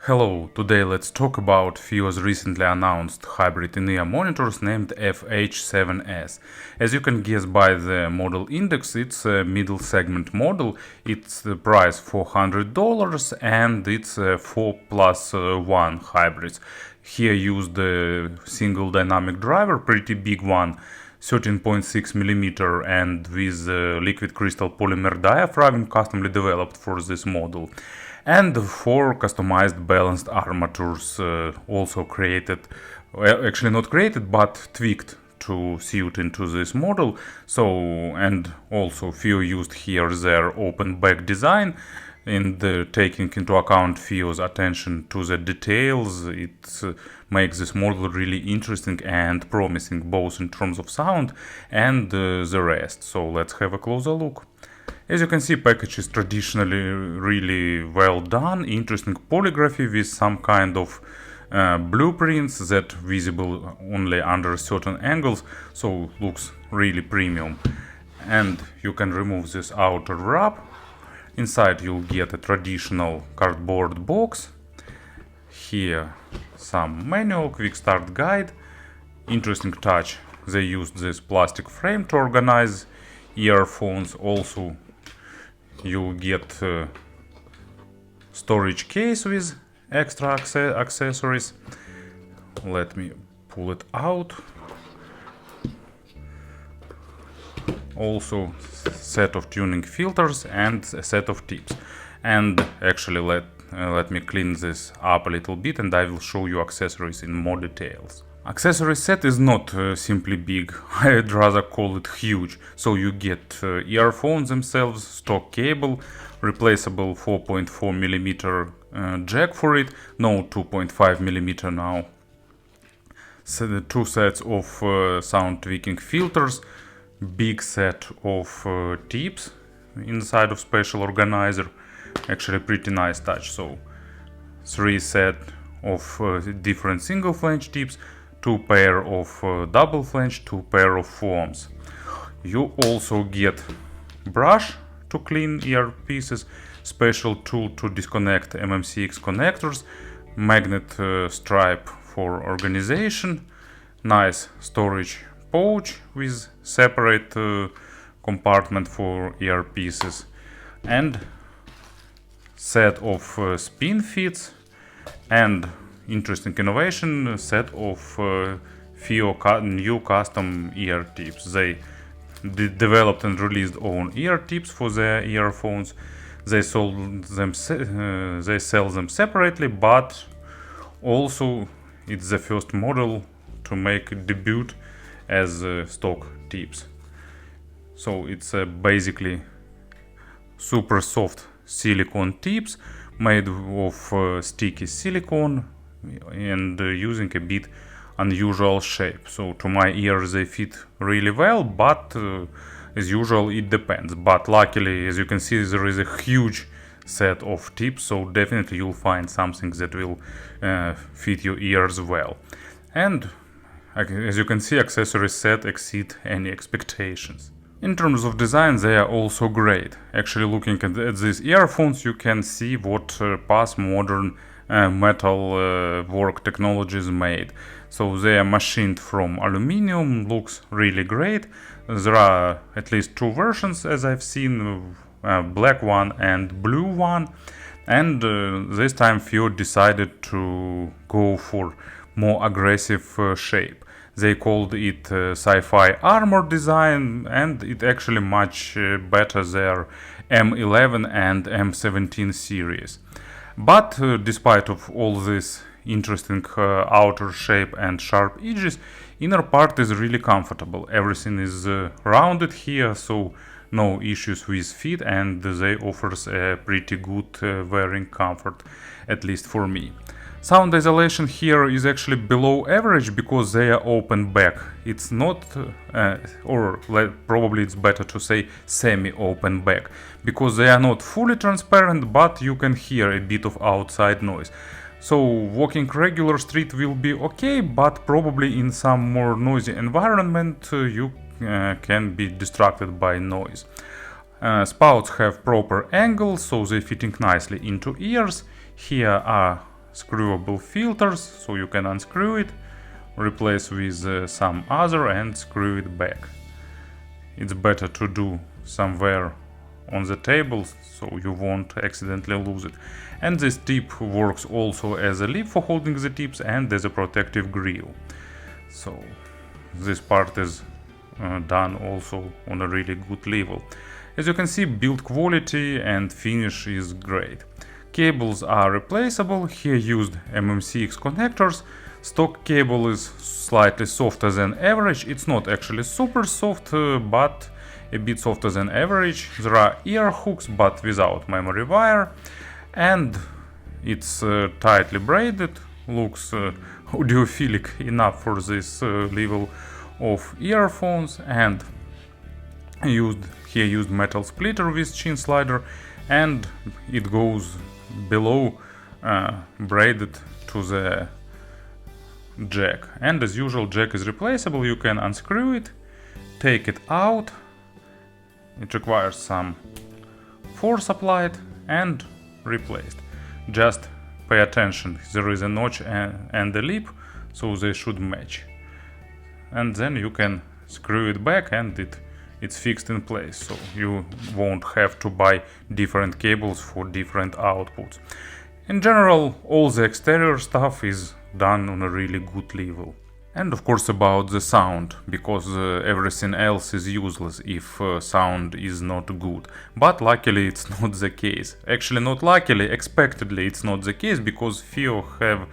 Hello, today let's talk about FiiO's recently announced hybrid in-ear monitors named FH7S. As you can guess by the model index, it's a middle segment model. It's the price $400 and it's a 4+1 hybrids. Here used a single dynamic driver, pretty big one, 13.6mm and with liquid crystal polymer diaphragm customly developed for this model. And 4 customized balanced armatures also created, well, actually not created but tweaked to suit into this model. So, and also FiiO used here their open back design, and taking into account FiiO's attention to the details, it makes this model really interesting and promising both in terms of sound and the rest. So let's have a closer look. As you can see, package is traditionally really well done, interesting polygraphy with some kind of blueprints that visible only under certain angles, so looks really premium. And you can remove this outer wrap. Inside you'll get a traditional cardboard box. Here some manual, quick start guide. Interesting touch, they used this plastic frame to organize earphones. Also you get storage case with extra accessories. Let me pull it out. Also set of tuning filters and a set of tips. And actually let me clean this up a little bit and I will show you accessories in more details. Accessory set is not simply big, I'd rather call it huge. So you get earphones themselves, stock cable, replaceable 4.4mm jack for it, no 2.5mm now. So the 2 sets of sound tweaking filters, big set of tips inside of special organizer, actually pretty nice touch. So 3 set of different single flange tips, 2 pair of double flange, 2 pair of foams. You also get brush to clean earpieces, special tool to disconnect MMCX connectors, magnet stripe for organization, nice storage pouch with separate compartment for earpieces, and set of spin fits and interesting innovation, set of FiiO new custom ear tips. They developed and released own ear tips for their earphones. They sell them separately, but also it's the first model to make a debut as stock tips. So it's basically super soft silicone tips made of sticky silicone and using a bit unusual shape. So to my ears they fit really well, but as usual it depends. But luckily, as you can see, there is a huge set of tips, so definitely you'll find something that will fit your ears well. And as you can see, accessory set exceed any expectations. In terms of design, they are also great. Actually, looking at these earphones, you can see what past modern metal work technologies made. So they are machined from aluminium, looks really great. There are at least 2 versions, as I've seen, black one and blue one. And this time FiiO decided to go for more aggressive shape. They called it sci-fi armor design, and it actually much better their M11 and M17 series. But despite of all this interesting outer shape and sharp edges, inner part is really comfortable. Everything is rounded here, so no issues with fit, and they offers a pretty good wearing comfort, at least for me. Sound isolation here is actually below average because they are open back. It's not, probably it's better to say semi-open back, because they are not fully transparent, but you can hear a bit of outside noise. So walking regular street will be okay, but probably in some more noisy environment you can be distracted by noise. Spouts have proper angles, so they're fitting nicely into ears. Here are screwable filters, so you can unscrew it, replace with some other and screw it back. It's better to do somewhere on the table, so you won't accidentally lose it. And this tip works also as a lip for holding the tips and as a protective grill. So this part is done also on a really good level. As you can see, build quality and finish is great. Cables are replaceable, here used MM6 connectors. Stock cable is slightly softer than average, it's not actually super soft, but a bit softer than average. There are ear hooks but without memory wire, and it's tightly braided, looks audiophilic enough for this level of earphones, and used metal splitter with chin slider, and it goes below braided to the jack. And as usual, jack is replaceable, you can unscrew it, take it out, it requires some force applied and replaced. Just pay attention, there is a notch and a lip, so they should match. And then you can screw it back and it's fixed in place, so you won't have to buy different cables for different outputs. In general, all the exterior stuff is done on a really good level. And of course about the sound, because everything else is useless if sound is not good. But luckily it's not the case. Actually not luckily, expectedly it's not the case, because FiiO have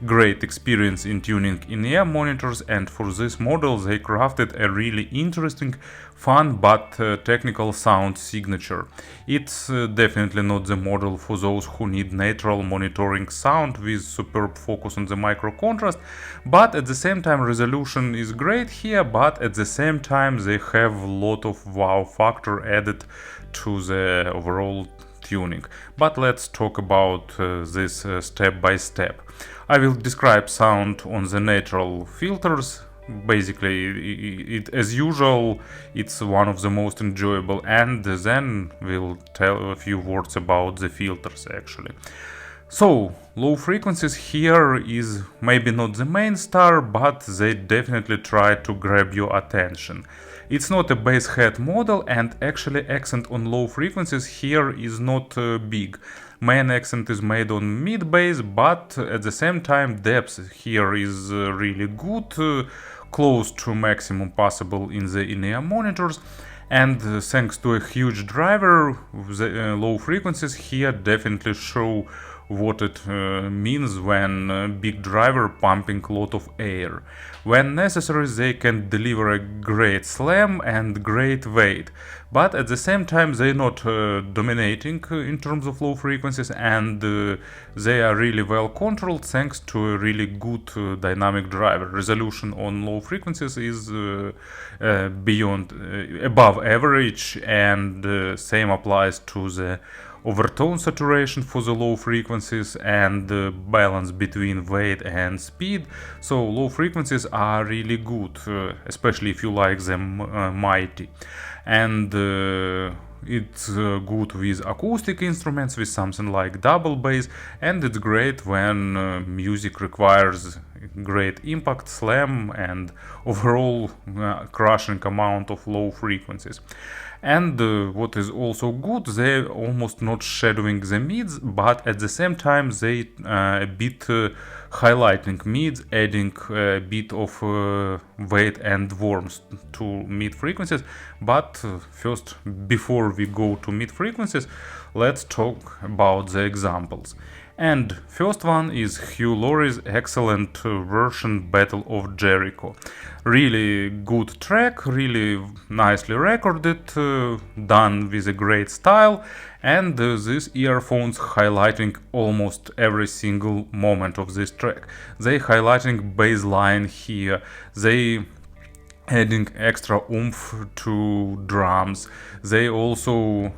great experience in tuning in-ear monitors, and for this model they crafted a really interesting, fun but technical sound signature. It's definitely not the model for those who need natural monitoring sound with superb focus on the micro contrast, but at the same time resolution is great here, but at the same time they have a lot of wow factor added to the overall tuning. But let's talk about this step by step. I will describe sound on the natural filters. Basically, as usual, it's one of the most enjoyable, and then we'll tell a few words about the filters actually. So, low frequencies here is maybe not the main star, but they definitely try to grab your attention. It's not a bass head model, and actually accent on low frequencies here is not big. Main accent is made on mid bass, but at the same time depth here is really good, close to maximum possible in the in-ear monitors. And thanks to a huge driver, the low frequencies here definitely show what it means when big driver pumping a lot of air. When necessary, they can deliver a great slam and great weight, but at the same time they're not dominating in terms of low frequencies, and they are really well controlled thanks to a really good dynamic driver. Resolution on low frequencies is above average, and same applies to the overtone saturation for the low frequencies and the balance between weight and speed. So low frequencies are really good, especially if you like them mighty. And it's good with acoustic instruments, with something like double bass, and it's great when music requires great impact, slam, and overall crushing amount of low frequencies. And what is also good, they're almost not shadowing the mids, but at the same time they a bit highlighting mids, adding a bit of weight and warmth to mid frequencies. But first, before we go to mid frequencies, let's talk about the examples. And first one is Hugh Laurie's excellent version Battle of Jericho. Really good track, really nicely recorded, done with a great style, and these earphones highlighting almost every single moment of this track. They highlighting bass line here, they adding extra oomph to drums. They also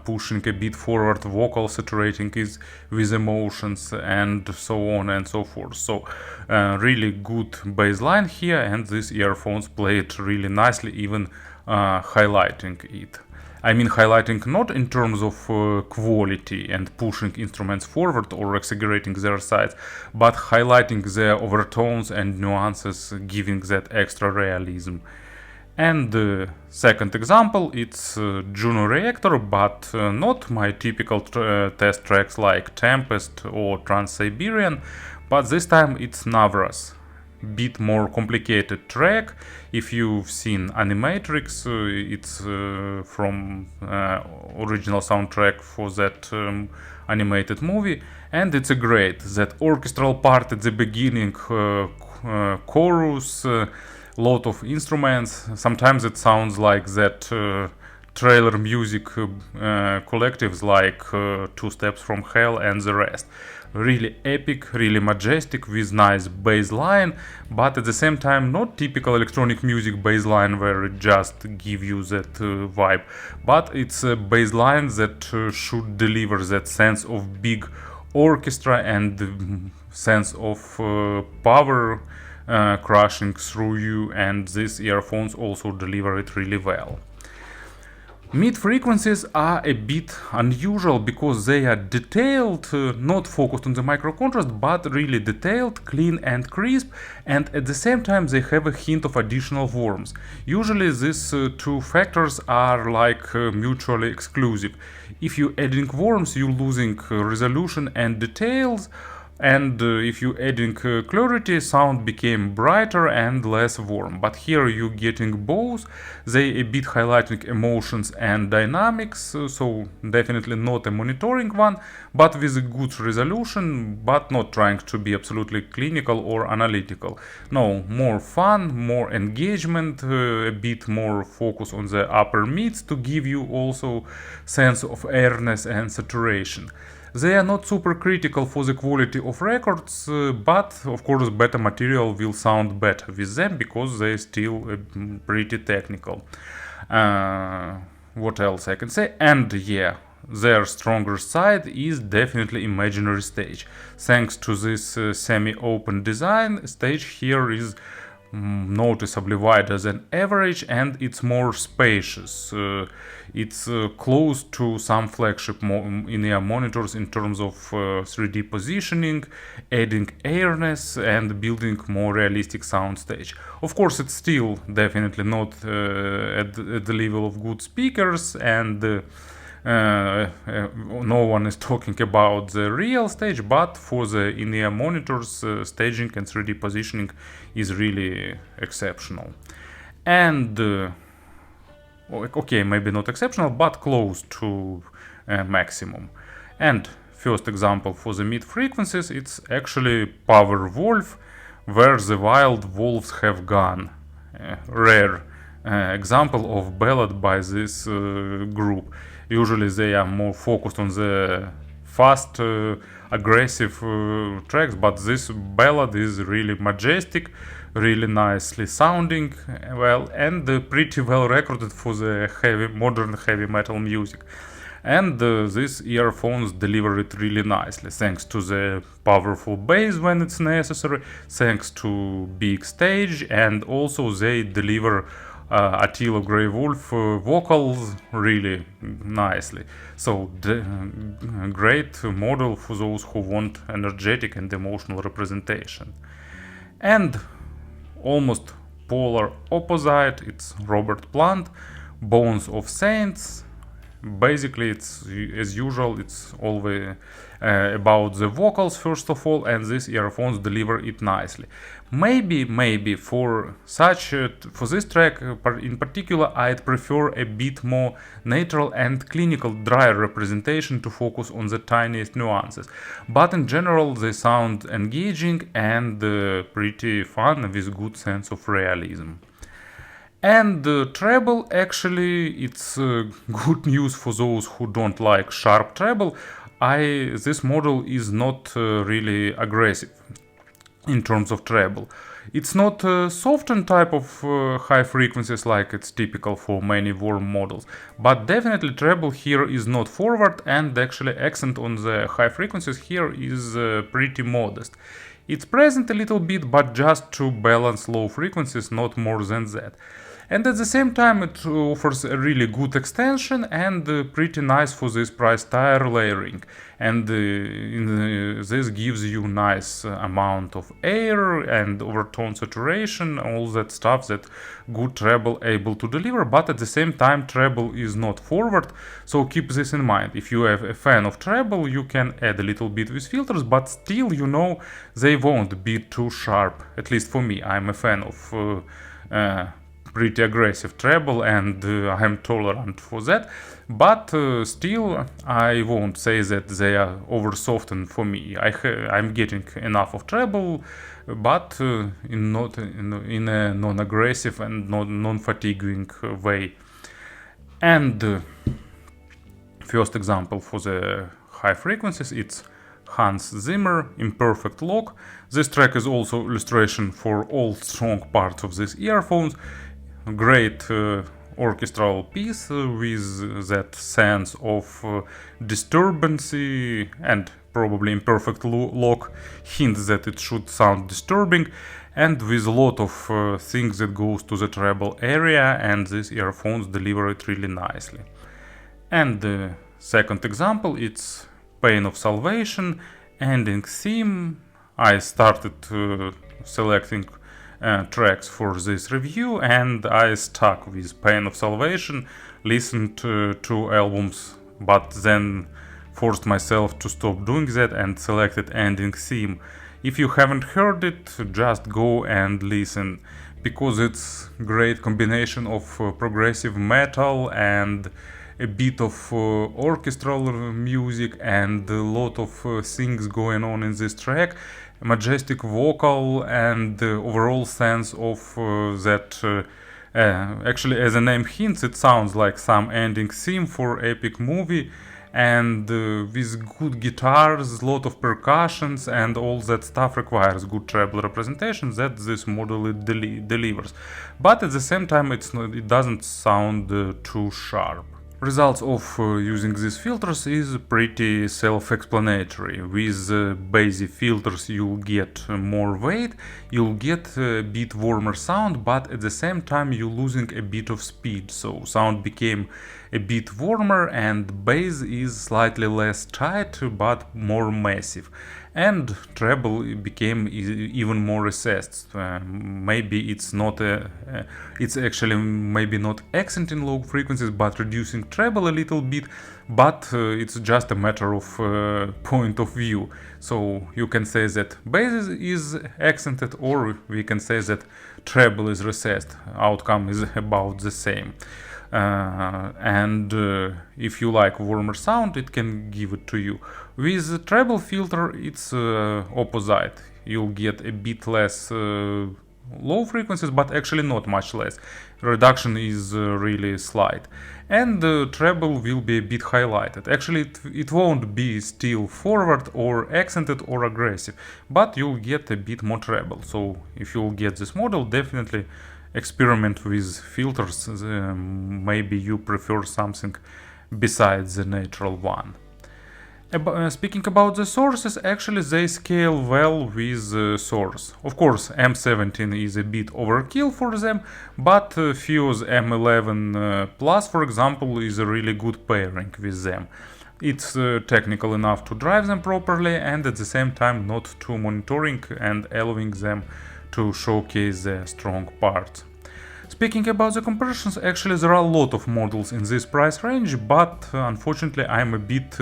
pushing a bit forward vocal, saturating it with emotions, and so on and so forth. So really good bass line here, and these earphones play it really nicely, even highlighting it. I mean highlighting not in terms of quality and pushing instruments forward or exaggerating their sides, but highlighting their overtones and nuances, giving that extra realism. And the second example, it's Juno Reactor, but not my typical test tracks like Tempest or Trans-Siberian, but this time it's Navras. Bit more complicated track. If you've seen Animatrix, it's from original soundtrack for that animated movie, and it's a great that orchestral part at the beginning, chorus, lot of instruments. Sometimes it sounds like that trailer music collectives like Two Steps from Hell and the rest. Really epic, really majestic, with nice bass line, but at the same time not typical electronic music bass line where it just give you that vibe, but it's a bass line that should deliver that sense of big orchestra and sense of power crashing through you, and these earphones also deliver it really well. Mid frequencies are a bit unusual because they are detailed, not focused on the micro contrast, but really detailed, clean and crisp, and at the same time they have a hint of additional warmth. Usually these two factors are like mutually exclusive. If you adding warmth, you're losing resolution and details, and if you adding clarity, sound became brighter and less warm. But here you getting both. They a bit highlighting emotions and dynamics, so definitely not a monitoring one, but with a good resolution, but not trying to be absolutely clinical or analytical. No, more fun, more engagement, a bit more focus on the upper mids to give you also sense of airness and saturation. They are not super critical for the quality of records, but of course better material will sound better with them because they're still pretty technical. What else I can say? And yeah, their stronger side is definitely imaginary stage. Thanks to this semi-open design, stage here is noticeably wider than average and it's more spacious. It's close to some flagship in-ear monitors in terms of 3D positioning, adding airness and building more realistic soundstage. Of course, it's still definitely not at the level of good speakers, and no one is talking about the real stage, but for the in-ear monitors, staging and 3D positioning is really exceptional. And okay, maybe not exceptional, but close to maximum. And first example for the mid frequencies, it's actually Powerwolf, where the wild wolves have gone. Rare example of ballad by this group. Usually they are more focused on the fast, aggressive tracks, but this ballad is really majestic, really nicely sounding well, and pretty well recorded for the modern heavy metal music. And these earphones deliver it really nicely, thanks to the powerful bass when it's necessary, thanks to big stage, and also they deliver Attila Grey Wolf vocals really nicely. So great model for those who want energetic and emotional representation. And almost polar opposite, it's Robert Plant, Bones of Saints. Basically, it's as usual, it's always about the vocals first of all, and these earphones deliver it nicely. Maybe for for this track in particular, I'd prefer a bit more natural and clinical, drier representation to focus on the tiniest nuances. But in general, they sound engaging and pretty fun with good sense of realism. And treble, actually, it's good news for those who don't like sharp treble. This model is not really aggressive in terms of treble. It's not a softened type of high frequencies like it's typical for many warm models, but definitely treble here is not forward, and actually accent on the high frequencies here is pretty modest. It's present a little bit, but just to balance low frequencies, not more than that. And at the same time it offers a really good extension and pretty nice for this price tire layering, and this gives you nice amount of air and overtone saturation, all that stuff that good treble able to deliver. But at the same time treble is not forward, so keep this in mind. If you have a fan of treble, you can add a little bit with filters, but still, you know, they won't be too sharp. At least for me, I'm a fan of pretty aggressive treble, and I'm tolerant for that, but still I won't say that they are over softened for me. I'm getting enough of treble, but in a non-aggressive and non-fatiguing way. And first example for the high frequencies, it's Hans Zimmer Imperfect Lock. This track is also illustration for all strong parts of these earphones. Great orchestral piece with that sense of disturbance, and probably Imperfect Lock hints that it should sound disturbing, and with a lot of things that goes to the treble area, and these earphones deliver it really nicely. And the second example, it's Pain of Salvation, ending theme. I started selecting tracks for this review, and I stuck with Pain of Salvation, listened to 2 albums, but then forced myself to stop doing that and selected ending theme. If you haven't heard it, just go and listen, because it's great combination of progressive metal and a bit of orchestral music and a lot of things going on in this track. Majestic vocal and overall sense of that actually, as the name hints, it sounds like some ending theme for epic movie, and with good guitars, lot of percussions, and all that stuff requires good treble representation that this model delivers. But at the same time, it doesn't sound too sharp. Results of using these filters is pretty self-explanatory. With basic filters you'll get more weight, you'll get a bit warmer sound, but at the same time you're losing a bit of speed, so sound became a bit warmer and bass is slightly less tight but more massive. And treble became even more recessed. Maybe it's not it's actually maybe not accent in low frequencies, but reducing treble a little bit. But it's just a matter of point of view. So you can say that bass is accented, or we can say that treble is recessed. Outcome is about the same. And if you like warmer sound, it can give it to you. With treble filter, it's opposite. You'll get a bit less low frequencies, but actually not much less. Reduction is really slight, and the treble will be a bit highlighted. Actually, it won't be still forward or accented or aggressive, but you'll get a bit more treble. So if you'll get this model, definitely experiment with filters. Maybe you prefer something besides the natural one. Speaking about the sources, actually they scale well with source. Of course, M17 is a bit overkill for them, but FiiO's M11 Plus, for example, is a really good pairing with them. It's technical enough to drive them properly, and at the same time not too monitoring and allowing them to showcase the strong parts. Speaking about the comparisons, actually there are a lot of models in this price range, but unfortunately I'm a bit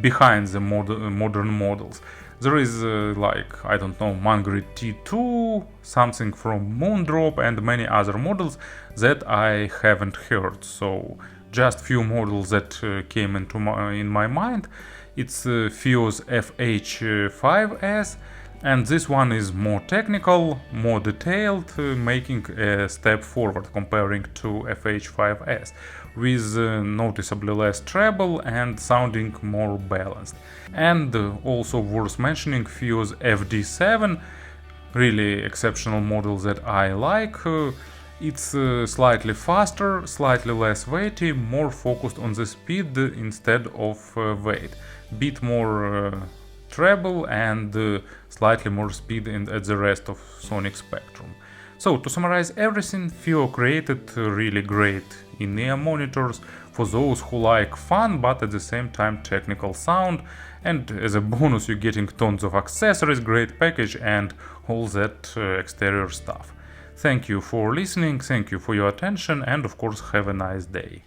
behind the modern models. There is like, I don't know, Mangrid T2, something from Moondrop, and many other models that I haven't heard. So just few models that came in my mind. It's FiiO's FH7S. And this one is more technical, more detailed, making a step forward comparing to FH7S, with noticeably less treble and sounding more balanced. And also worth mentioning FiiO's FD7, really exceptional model that I like. It's slightly faster, slightly less weighty, more focused on the speed instead of weight. Bit more treble and slightly more speed at the rest of sonic spectrum. So, to summarize everything, FiiO created really great in-ear monitors for those who like fun but at the same time technical sound, and as a bonus you're getting tons of accessories, great package and all that exterior stuff. Thank you for listening, thank you for your attention, and of course have a nice day.